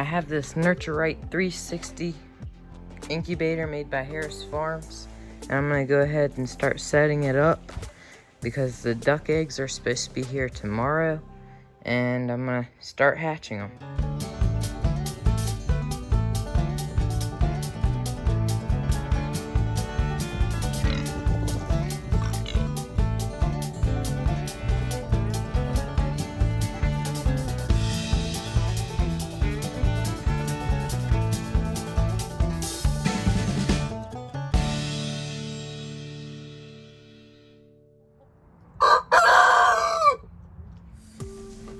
I have this Nurture Right 360 incubator made by Harris Farms, and I'm gonna go ahead and start setting it up because the duck eggs are supposed to be here tomorrow, and I'm gonna start hatching them.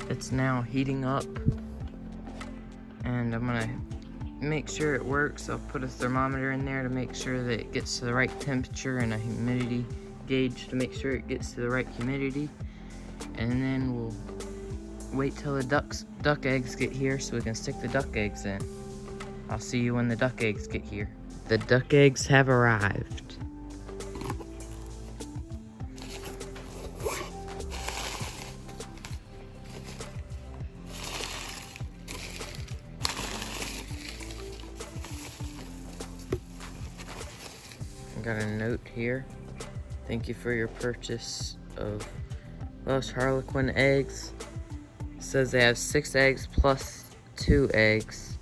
It's now heating up, and I'm gonna make sure it works. I'll put a thermometer in there to make sure that it gets to the right temperature, and a humidity gauge to make sure it gets to the right humidity. And then we'll wait till the duck eggs get here so we can stick the duck eggs in. I'll see you when the duck eggs get here. The duck eggs have arrived. Got a note here. Thank you for your purchase of Welsh Harlequin eggs. It says they have 6 eggs plus 2 eggs.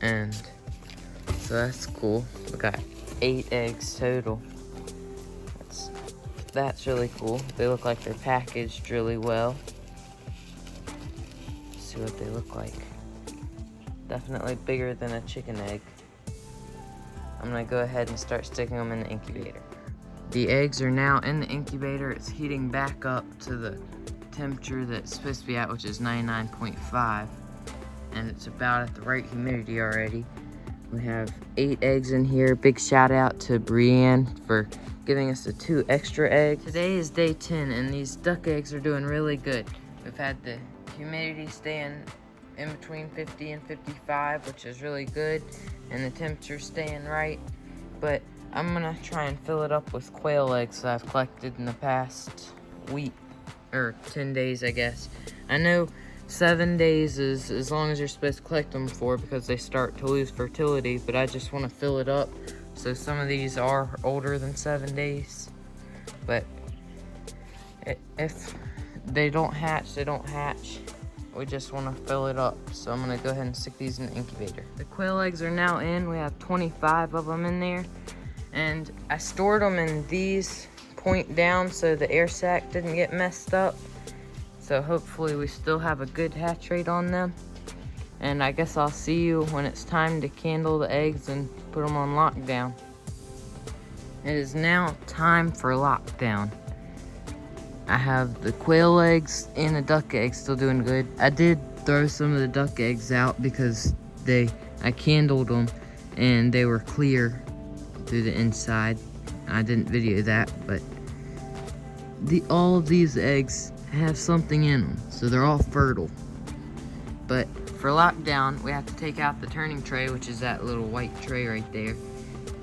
And so that's cool. We got 8 eggs total. That's really cool. They look like they're packaged really well. Let's see what they look like. Definitely bigger than a chicken egg. I'm gonna go ahead and start sticking them in the incubator. The eggs are now in the incubator. It's heating back up to the temperature that it's supposed to be at, which is 99.5. And it's about at the right humidity already. We have 8 eggs in here. Big shout out to Brienne for giving us the 2 extra eggs. Today is day 10, and these duck eggs are doing really good. We've had the humidity staying in between 50 and 55, which is really good, and the temperature staying right. But I'm gonna try and fill it up with quail eggs that I've collected in the past week, or 10 days, I guess. I know 7 days is as long as you're supposed to collect them for, because they start to lose fertility, but I just want to fill it up. So some of these are older than 7 days, but if they don't hatch, they don't hatch. We just want to fill it up. So I'm going to go ahead and stick these in the incubator. The quail eggs are now in. We have 25 of them in there. And I stored them in these point down so the air sac didn't get messed up. So hopefully we still have a good hatch rate on them. And I guess I'll see you when it's time to candle the eggs and put them on lockdown. It is now time for lockdown. I have the quail eggs and the duck eggs still doing good. I did throw some of the duck eggs out because I candled them and they were clear through the inside. I didn't video that, but all of these eggs have something in them, so they're all fertile. But for lockdown, we have to take out the turning tray, which is that little white tray right there,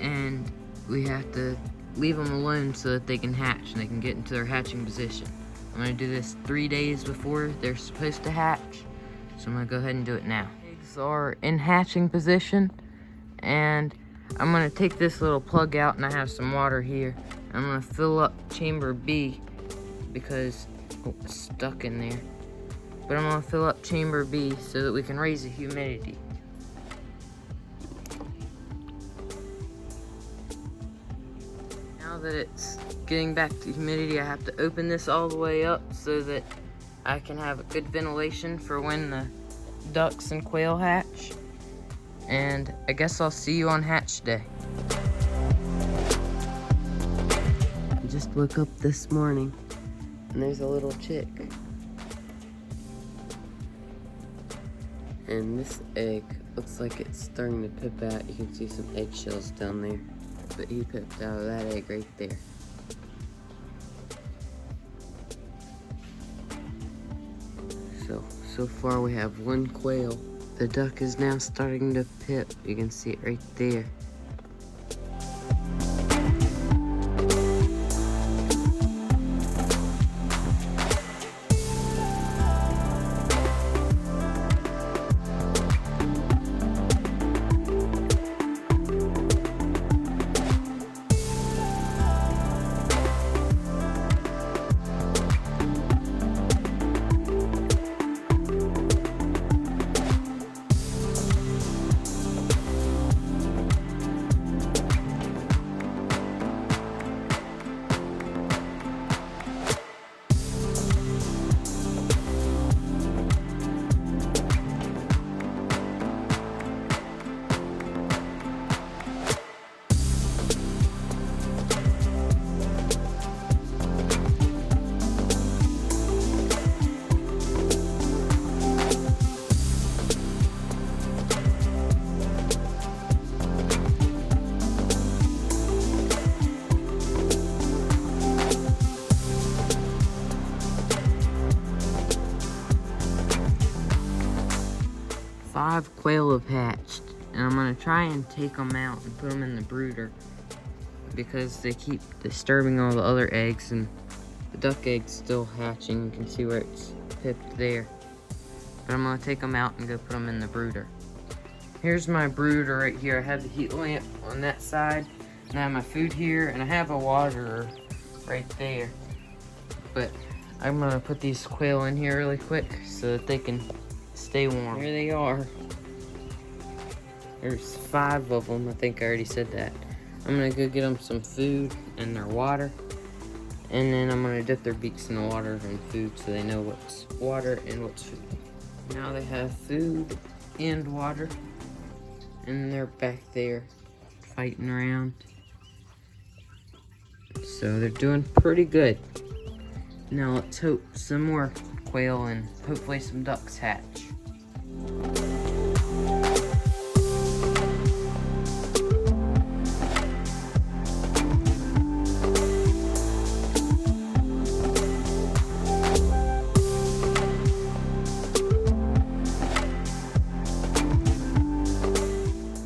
and we have to leave them alone so that they can hatch and they can get into their hatching position. I'm gonna do this 3 days before they're supposed to hatch, so I'm gonna go ahead and do it now. Eggs are in hatching position, and I'm gonna take this little plug out, and I have some water here. I'm gonna fill up chamber B because it's stuck in there. But I'm gonna fill up chamber B so that we can raise the humidity. Now that it's getting back to humidity, I have to open this all the way up so that I can have a good ventilation for when the ducks and quail hatch. And I guess I'll see you on hatch day. I just woke up this morning and there's a little chick. And this egg looks like it's starting to pip out. You can see some eggshells down there. But he pipped out of that egg right there. So far we have 1 quail. The duck is now starting to pip. You can see it right there. 5 quail have hatched, and I'm gonna try and take them out and put them in the brooder because they keep disturbing all the other eggs, and the duck egg's still hatching. You can see where it's pipped there. But I'm gonna take them out and go put them in the brooder. Here's my brooder right here. I have the heat lamp on that side, and I have my food here, and I have a waterer right there. But I'm gonna put these quail in here really quick so that they can stay warm. Here they are. There's 5 of them. I think I already said that. I'm gonna go get them some food and their water, and then I'm gonna dip their beaks in the water and food so they know what's water and what's food. Now they have food and water, and they're back there fighting around. So they're doing pretty good. Now let's hope some more quail and hopefully some ducks hatch.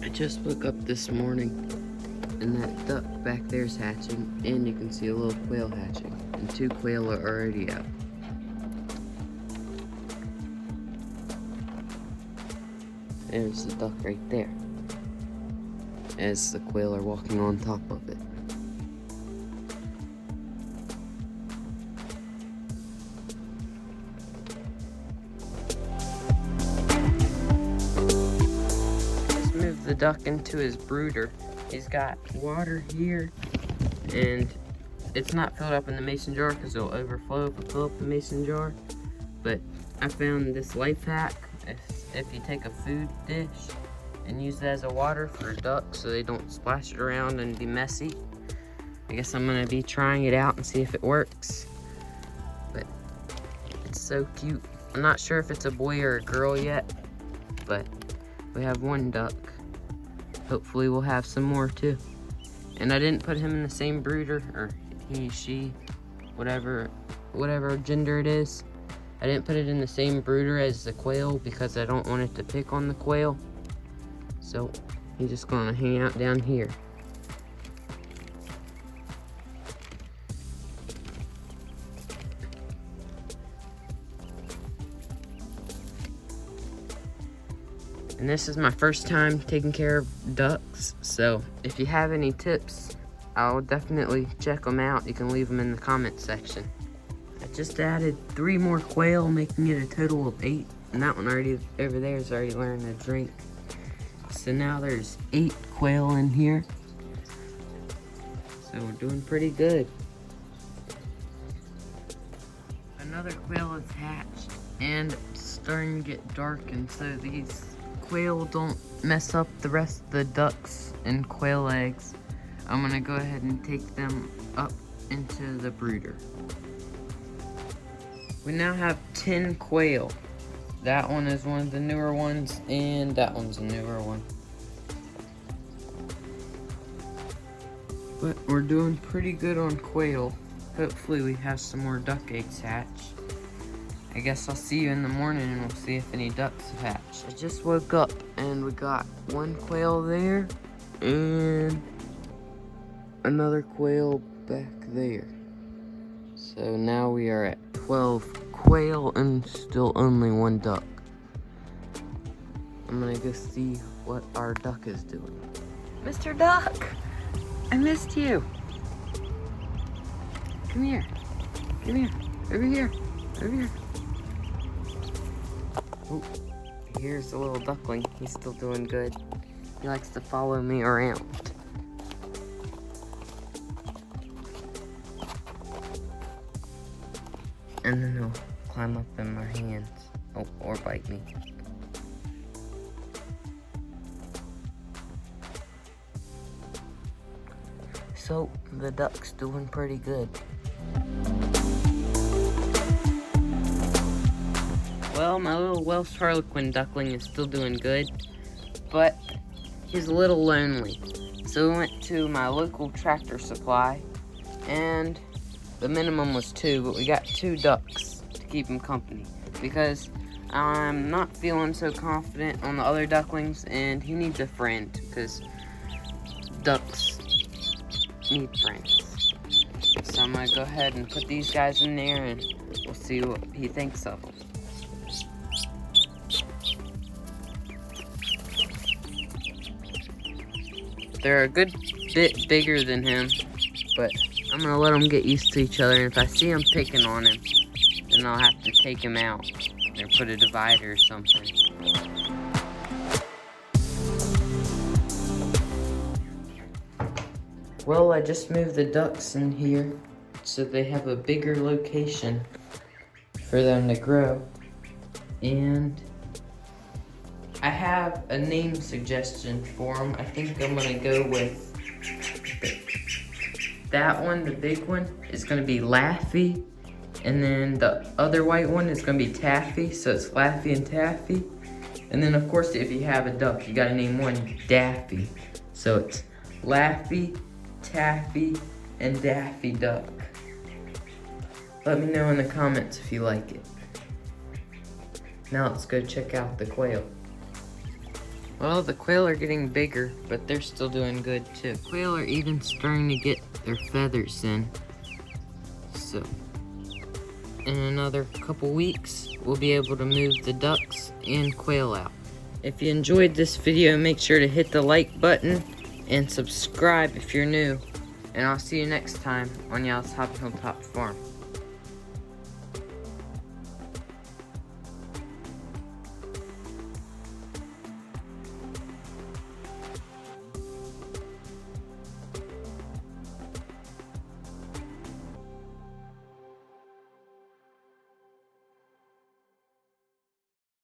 I just woke up this morning and that duck back there's hatching, and you can see a little quail hatching, and 2 quail are already out. There's the duck right there, as the quail are walking on top of it. Just moved the duck into his brooder. He's got water here, and it's not filled up in the mason jar because it'll overflow if I fill up the mason jar. But I found this life hack. If you take a food dish and use it as a water for ducks so they don't splash it around and be messy. I guess I'm gonna be trying it out and see if it works. But it's so cute. I'm not sure if it's a boy or a girl yet, but we have 1 duck. Hopefully we'll have some more too. And I didn't put him in the same brooder, or he, she, whatever gender it is. I didn't put it in the same brooder as the quail because I don't want it to pick on the quail. So he's just gonna hang out down here. And this is my first time taking care of ducks, so if you have any tips, I'll definitely check them out. You can leave them in the comment section. I just added 3 more quail, making it a total of 8. And that one already over there is already learning to drink. So now there's 8 quail in here. So we're doing pretty good. Another quail is hatched, and it's starting to get dark, and so these quail don't mess up the rest of the ducks and quail eggs. I'm gonna go ahead and take them up into the brooder. We now have 10 quail. That one is one of the newer ones, and that one's a newer one. But we're doing pretty good on quail. Hopefully we have some more duck eggs hatch. I guess I'll see you in the morning and we'll see if any ducks have hatched. I just woke up and we got 1 quail there and another quail back there. So now we are at 12 quail and still only 1 duck. I'm gonna go see what our duck is doing. Mr. Duck, I missed you. Come here, over here, over here. Oh, here's the little duckling. He's still doing good. He likes to follow me around. And then he'll climb up in my hands. Oh, or bite me. So, the duck's doing pretty good. Well, my little Welsh Harlequin duckling is still doing good, but he's a little lonely. So we went to my local Tractor Supply, and the minimum was 2, but we got 2 ducks to keep him company. Because I'm not feeling so confident on the other ducklings, and he needs a friend, because ducks need friends. So I'm going to go ahead and put these guys in there, and we'll see what he thinks of them. They're a good bit bigger than him, but I'm going to let them get used to each other, and if I see them picking on him, then I'll have to take him out or put a divider or something. Well, I just moved the ducks in here so they have a bigger location for them to grow. And I have a name suggestion for them. I think I'm gonna go with that one, the big one, is gonna be Laffy. And then the other white one is gonna be Taffy, so it's Laffy and Taffy. And then of course, if you have a duck, you gotta name one Daffy. So it's Laffy, Taffy, and Daffy Duck. Let me know in the comments if you like it. Now let's go check out the quail. Well, the quail are getting bigger, but they're still doing good too. Quail are even starting to get their feathers in. So, in another couple weeks, we'll be able to move the ducks and quail out. If you enjoyed this video, make sure to hit the like button and subscribe if you're new. And I'll see you next time on Y'all's Hop Hilltop Farm.